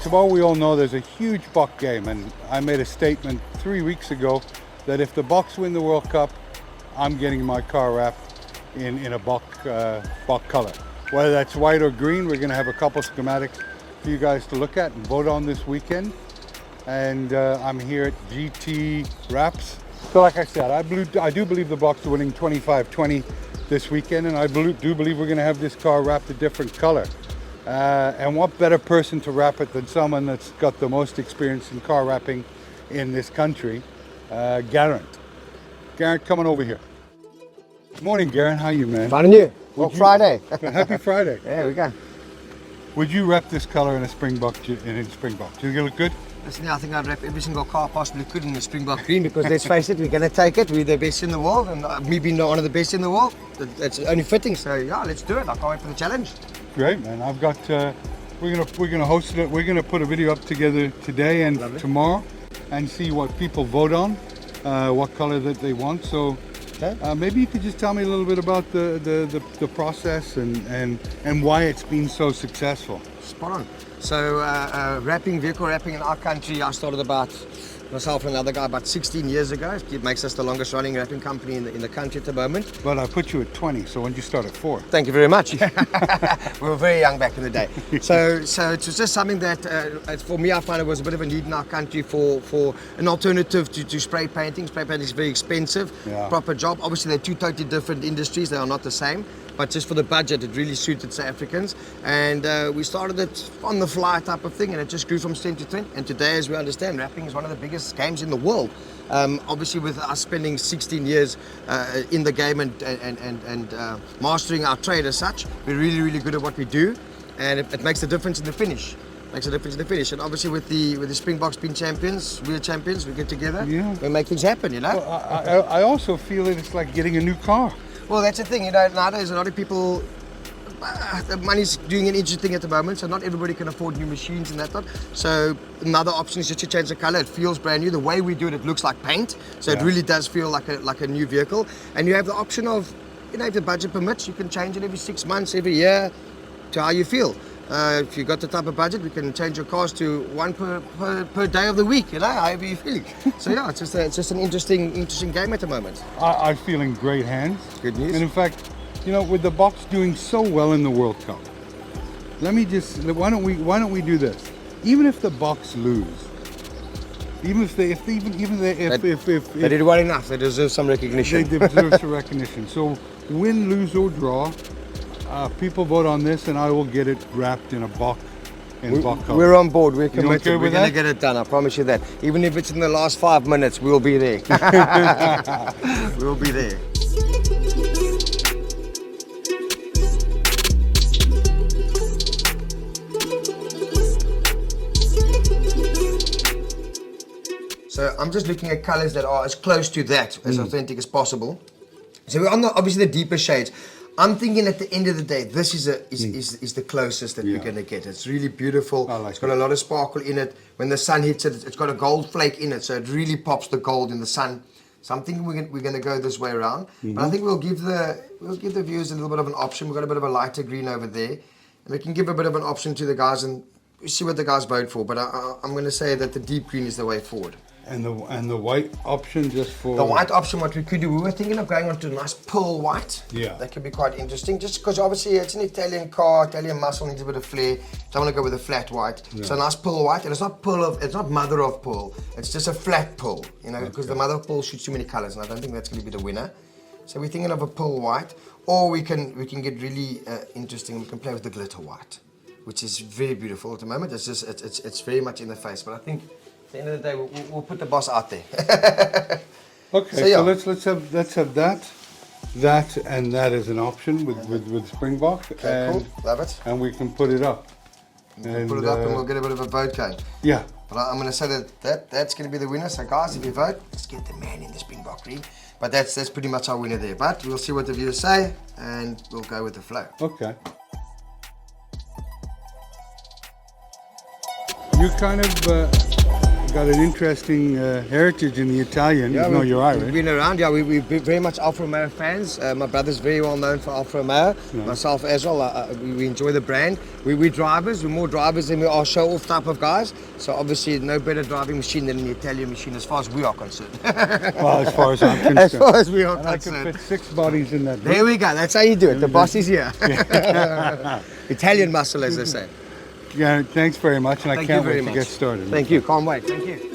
Tomorrow we all know there's a huge buck game, and I made a statement 3 weeks ago that if the Bucks win the World Cup, I'm getting my car wrapped in a buck color. Whether that's white or green, we're going to have a couple schematics for you guys to look at and vote on this weekend. And I'm here at GT Wraps. So like I said, I do believe the Bucks are winning 25-20 this weekend, and I do believe we're going to have this car wrapped a different color. And what better person to wrap it than someone that's got the most experience in car wrapping in this country, Garant. Garant, coming over here. Morning, Garant. How you, man? Fine and you? Well, Friday. Happy Friday. There we go. Would you wrap this color in a Springbok? Do you think it look good? Listen, I think I'd wrap every single car possibly could in the Springbok green, because let's face it, we're going to take it. We're the best in the world, and me being one of the best in the world, that's only fitting. So yeah, let's do it. I can't wait for the challenge. Great, man. I've got. We're gonna host it. We're gonna put a video up together today and tomorrow, and see what people vote on, what color that they want. So maybe you could just tell me a little bit about the process and why it's been so successful. Spot on. So vehicle wrapping in our country, I started about myself and another guy about 16 years ago. It makes us the longest running wrapping company in the country at the moment. Well, I put you at 20, so when did you start at 4? Thank you very much. We were very young back in the day. So it's just something that, for me, I find it was a bit of a need in our country for an alternative to spray painting. Spray painting is very expensive, proper job. Obviously, they're two totally different industries. They are not the same. But just for the budget, it really suited South Africans. And we started it on the fly type of thing, and it just grew from strength to strength. And today, as we understand, wrapping is one of the biggest games in the world. Obviously, with us spending 16 years in the game and mastering our trade as such, we're really, really good at what we do, and it makes a difference in the finish. And obviously, with the Springboks being champions, we're champions. We get together, we make things happen. You know. Well, I also feel that it's like getting a new car. Well, that's the thing, you know, nowadays a lot of people, the money's doing an interesting thing at the moment, so not everybody can afford new machines and that. So another option is just to change the color. It feels brand new. The way we do it, it looks like paint, so it really does feel like a new vehicle. And you have the option of, you know, if the budget permits, you can change it every 6 months, every year, to how you feel. If you've got the type of budget, we can change your cars to one per day of the week, you know, however you're feeling. So yeah, it's just an interesting game at the moment. I feel in great hands. Good news. And in fact, you know, with the Bucks doing so well in the World Cup, why don't we do this? Even if the Bucks lose, they did well enough. They deserve some recognition. They deserve some recognition. So win, lose or draw, people vote on this, and I will get it wrapped in a buck. Color. We're on board. We're committed. We're going to that? get it done. I promise you that. Even if it's in the last 5 minutes, we'll be there. We'll be there. So I'm just looking at colors that are as close to that, as authentic as possible. So we're on obviously the deeper shades. I'm thinking at the end of the day, this is the closest that we're going to get. It's really beautiful. It's got a lot of sparkle in it. When the sun hits it, it's got a gold flake in it, so it really pops the gold in the sun. So I'm thinking we're going to go this way around. But I think we'll give the viewers a little bit of an option. We've got a bit of a lighter green over there, and we can give a bit of an option to the guys and see what the guys vote for. But I'm going to say that the deep green is the way forward. And the white option just for... The white option, what we could do, we were thinking of going on to a nice pearl white. Yeah. That could be quite interesting, just because obviously it's an Italian car, Italian muscle needs a bit of flair. So I want to go with a flat white. Yeah. So a nice pearl white, and it's not mother of pearl, it's just a flat pearl, you know, because the mother of pearl shoots too many colors, and I don't think that's going to be the winner. So we're thinking of a pearl white, or we can get really interesting, we can play with the glitter white, which is very beautiful at the moment. It's just, it's very much in the face, but I think at the end of the day, we'll put the boss out there. Okay, so let's have that and that as an option with Springbok. Okay, cool, love it. And we can put it up. We'll put it up and we'll get a bit of a vote going. Yeah. But I'm going to say that's going to be the winner. So guys, if you vote, let's get the man in the Springbok green. But that's pretty much our winner there. But we'll see what the viewers say, and we'll go with the flow. Okay. You kind of got an interesting heritage in the Italian, even though you're Irish. We've been around, we're very much Alfa Romeo fans. My brother's very well known for Alfa Romeo, myself as well. We enjoy the brand. We're drivers, we're more drivers than we are show-off type of guys. So obviously no better driving machine than the Italian machine as far as we are concerned. Well, as far as I'm concerned. As far as we are and concerned. I could fit 6 bodies in that. There we go, that's how you do it. The boss is here. Italian muscle, as they say. Yeah, thanks very much, and I can't wait to get started. Thank you, can't wait. Thank you.